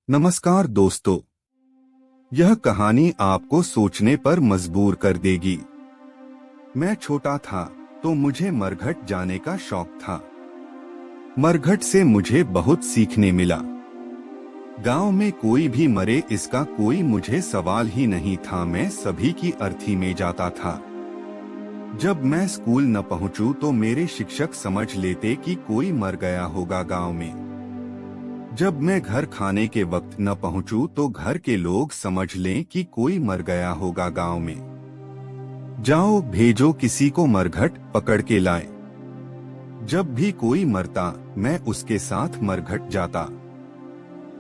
नमस्कार दोस्तों, यह कहानी आपको सोचने पर मजबूर कर देगी। मैं छोटा था तो मुझे मरघट जाने का शौक था। मरघट से मुझे बहुत सीखने मिला। गांव में कोई भी मरे इसका कोई मुझे सवाल ही नहीं था। मैं सभी की अर्थी में जाता था। जब मैं स्कूल न पहुंचूं तो मेरे शिक्षक समझ लेते कि कोई मर गया होगा गांव में। जब मैं घर खाने के वक्त न पहुंचूं तो घर के लोग समझ लें कि कोई मर गया होगा गांव में। जाओ भेजो किसी को मरघट पकड़ के लाए। जब भी कोई मरता मैं उसके साथ मरघट जाता।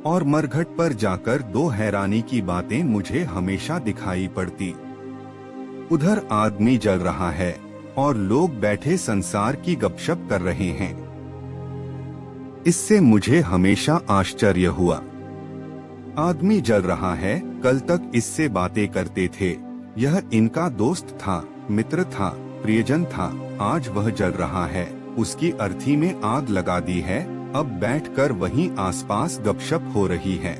और मरघट पर जाकर दो हैरानी की बातें मुझे हमेशा दिखाई पड़ती। उधर आदमी जल रहा है और लोग बैठे संसार की गपशप कर रहे हैं। इससे मुझे हमेशा आश्चर्य हुआ। आदमी जल रहा है, कल तक इससे बातें करते थे। यह इनका दोस्त था, मित्र था, प्रियजन था। आज वह जल रहा है, उसकी अर्थी में आग लगा दी है। अब बैठकर वहीं आसपास गपशप हो रही है।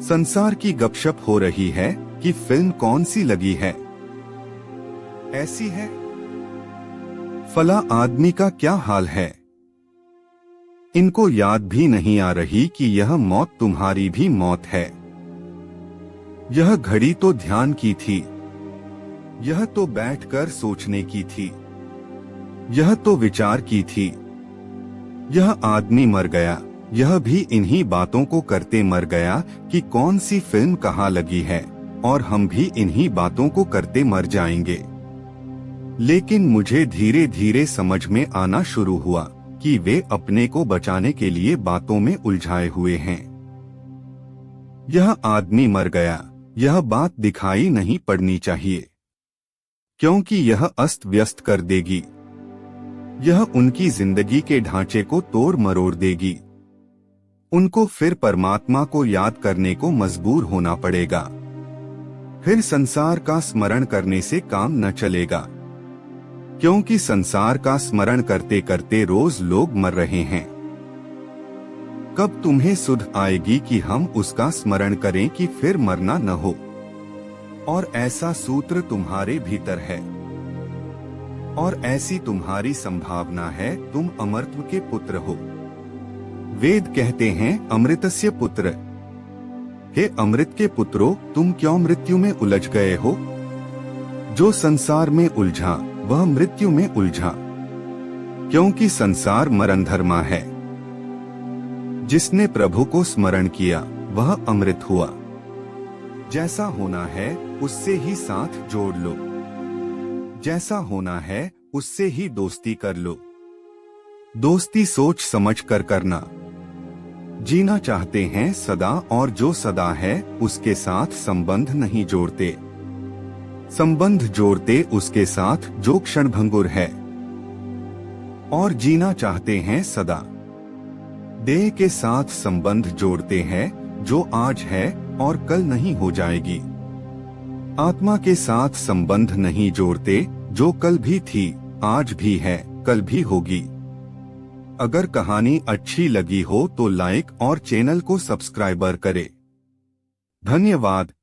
संसार की गपशप हो रही है कि फिल्म कौन सी लगी है, ऐसी है। फला आदमी का क्या हाल है। इनको याद भी नहीं आ रही कि यह मौत तुम्हारी भी मौत है। यह घड़ी तो ध्यान की थी, यह तो बैठकर सोचने की थी, यह तो विचार की थी। यह आदमी मर गया, यह भी इन्हीं बातों को करते मर गया कि कौन सी फिल्म कहाँ लगी है, और हम भी इन्हीं बातों को करते मर जाएंगे। लेकिन मुझे धीरे धीरे समझ में आना शुरू हुआ कि वे अपने को बचाने के लिए बातों में उलझाए हुए हैं। यह आदमी मर गया, यह बात दिखाई नहीं पड़नी चाहिए, क्योंकि यह अस्त व्यस्त कर देगी। यह उनकी जिंदगी के ढांचे को तोड़ मरोड़ देगी। उनको फिर परमात्मा को याद करने को मजबूर होना पड़ेगा। फिर संसार का स्मरण करने से काम न चलेगा, क्योंकि संसार का स्मरण करते करते रोज लोग मर रहे हैं। कब तुम्हें सुध आएगी कि हम उसका स्मरण करें कि फिर मरना न हो। और ऐसा सूत्र तुम्हारे भीतर है, और ऐसी तुम्हारी संभावना है। तुम अमृत के पुत्र हो। वेद कहते हैं अमृतस्य पुत्र। हे अमृत के पुत्रों, तुम क्यों मृत्यु में उलझ गए हो। जो संसार में उलझा वह मृत्यु में उलझा, क्योंकि संसार मरणधर्मा है। जिसने प्रभु को स्मरण किया वह अमृत हुआ। जैसा होना है उससे ही साथ जोड़ लो, जैसा होना है उससे ही दोस्ती कर लो। दोस्ती सोच समझ कर करना। जीना चाहते हैं सदा, और जो सदा है उसके साथ संबंध नहीं जोड़ते। संबंध जोड़ते उसके साथ जो क्षणभंगुर है। और जीना चाहते हैं सदा, देह के साथ संबंध जोड़ते हैं जो आज है और कल नहीं हो जाएगी। आत्मा के साथ संबंध नहीं जोड़ते जो कल भी थी, आज भी है, कल भी होगी। अगर कहानी अच्छी लगी हो तो लाइक और चैनल को सब्सक्राइबर करें। धन्यवाद।